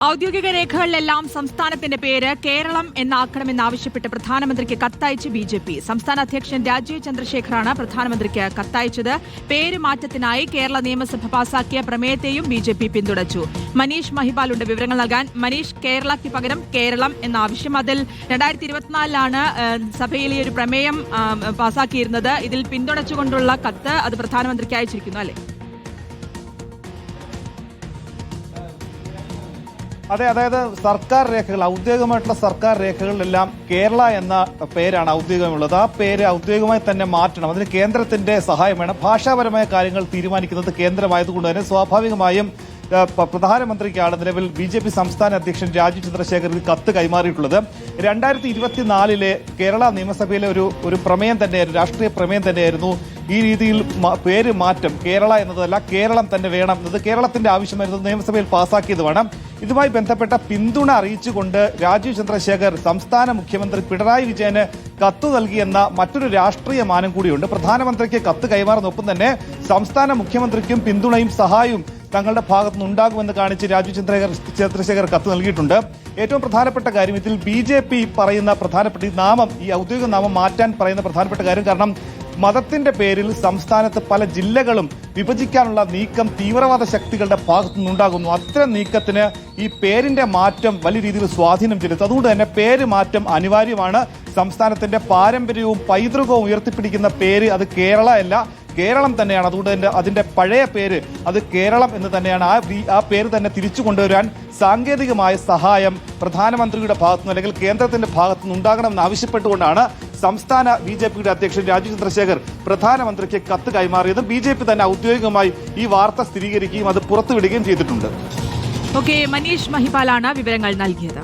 ഔദ്യോഗിക രേഖകളിലെല്ലാം സംസ്ഥാനത്തിന്റെ പേര് കേരളം എന്നാക്കണമെന്നാവശ്യപ്പെട്ട് പ്രധാനമന്ത്രിക്ക് കത്തയച്ച് ബി.ജെ.പി. സംസ്ഥാന അധ്യക്ഷൻ രാജീവ് ചന്ദ്രശേഖറാണ് പ്രധാനമന്ത്രിക്ക് കത്തയച്ചത്. പേര് മാറ്റത്തിനായി കേരള നിയമസഭ പാസാക്കിയ പ്രമേയത്തെയും ബി.ജെ.പി. പിന്തുണച്ചു. മനീഷ് മഹിപാലുണ്ട് വിവരങ്ങൾ നൽകാൻ. മനീഷ്, കേരളയ്ക്ക് പകരം കേരളം എന്ന ആവശ്യം, അതിൽ 2024 സഭയിൽ ഈ ഒരു പ്രമേയം പാസാക്കിയിരുന്നത്. ഇതിൽ പിന്തുണച്ചുകൊണ്ടുള്ള കത്ത് അത് പ്രധാനമന്ത്രിക്ക് അയച്ചിരിക്കുന്നു, അല്ലേ? അതെ, അതായത് സർക്കാർ രേഖകൾ, ഔദ്യോഗികമായിട്ടുള്ള സർക്കാർ രേഖകളിലെല്ലാം കേരള എന്ന പേരാണ് ഔദ്യോഗികമുള്ളത്. ആ പേര് ഔദ്യോഗികമായി തന്നെ മാറ്റണം. അതിന് കേന്ദ്രത്തിന്റെ സഹായം വേണം. ഭാഷാപരമായ കാര്യങ്ങൾ തീരുമാനിക്കുന്നത് കേന്ദ്രമായതുകൊണ്ട് തന്നെ സ്വാഭാവികമായും പ്രധാനമന്ത്രിക്കാണ് നിലവിൽ ബി.ജെ.പി. സംസ്ഥാന അധ്യക്ഷൻ രാജീവ് ചന്ദ്രശേഖർ കത്ത് കൈമാറിയിട്ടുള്ളത്. 2024 കേരള നിയമസഭയിലെ ഒരു പ്രമേയം തന്നെയായിരുന്നു, രാഷ്ട്രീയ പ്രമേയം തന്നെയായിരുന്നു ഈ രീതിയിൽ പേര് മാറ്റം, കേരള എന്നതല്ല കേരളം തന്നെ വേണം എന്നത് കേരളത്തിന്റെ ആവശ്യമായിരുന്നു, നിയമസഭയിൽ പാസാക്കിയതുമാണ്. ഇതുമായി ബന്ധപ്പെട്ട പിന്തുണ അറിയിച്ചുകൊണ്ട് രാജീവ് ചന്ദ്രശേഖർ സംസ്ഥാന മുഖ്യമന്ത്രി പിണറായി വിജയന് കത്ത് നൽകിയെന്ന മറ്റൊരു രാഷ്ട്രീയ മാനം കൂടിയുണ്ട്. പ്രധാനമന്ത്രിക്ക് കത്ത് കൈമാറുന്നൊപ്പം തന്നെ സംസ്ഥാന മുഖ്യമന്ത്രിക്കും പിന്തുണയും സഹായവും തങ്ങളുടെ ഭാഗത്തുനിന്ന് ഉണ്ടാകുമെന്ന് കാണിച്ച് രാജീവ് ചന്ദ്രശേഖർ കത്ത് നൽകിയിട്ടുണ്ട്. ഏറ്റവും പ്രധാനപ്പെട്ട കാര്യം, ഇതിൽ ബി.ജെ.പി. പറയുന്ന പ്രധാനപ്പെട്ട ഈ നാമം, ഈ ഔദ്യോഗിക നാമം മാറ്റാൻ പറയുന്ന പ്രധാനപ്പെട്ട കാര്യം, കാരണം മതത്തിന്റെ പേരിൽ സംസ്ഥാനത്ത് പല ജില്ലകളും വിഭജിക്കാനുള്ള നീക്കം തീവ്രവാദ ശക്തികളുടെ ഭാഗത്തുനിന്നുണ്ടാകുന്നു. അത്തരം നീക്കത്തിന് ഈ പേരിന്റെ മാറ്റം വലിയ രീതിയിൽ സ്വാധീനം ചെലുത്തും. അതുകൊണ്ട് തന്നെ പേര് മാറ്റം അനിവാര്യമാണ്. സംസ്ഥാനത്തിന്റെ പാരമ്പര്യവും പൈതൃകവും ഉയർത്തിപ്പിടിക്കുന്ന പേര് അത് കേരള അല്ല, കേരളം തന്നെയാണ്. അതുകൊണ്ട് തന്നെ അതിന്റെ പഴയ പേര് അത് കേരളം എന്ന് തന്നെയാണ്. ആ പേര് തന്നെ തിരിച്ചു കൊണ്ടുവരാൻ സാങ്കേതികമായ സഹായം പ്രധാനമന്ത്രിയുടെ ഭാഗത്തുനിന്ന് അല്ലെങ്കിൽ കേന്ദ്രത്തിന്റെ ഭാഗത്തുനിന്ന് ഉണ്ടാകണമെന്ന് ആവശ്യപ്പെട്ടുകൊണ്ടാണ് സംസ്ഥാന ബി.ജെ.പിയുടെ അധ്യക്ഷൻ രാജീവ് ചന്ദ്രശേഖർ പ്രധാനമന്ത്രിക്ക് കത്ത് കൈമാറിയത്. ബി.ജെ.പി. തന്നെ ഔദ്യോഗികമായി ഈ വാർത്ത സ്ഥിരീകരിക്കുകയും അത് പുറത്തുവിടുകയും ചെയ്തിട്ടുണ്ട്. മനീഷ് മഹിപാലാണ് വിവരങ്ങൾ നൽകിയത്.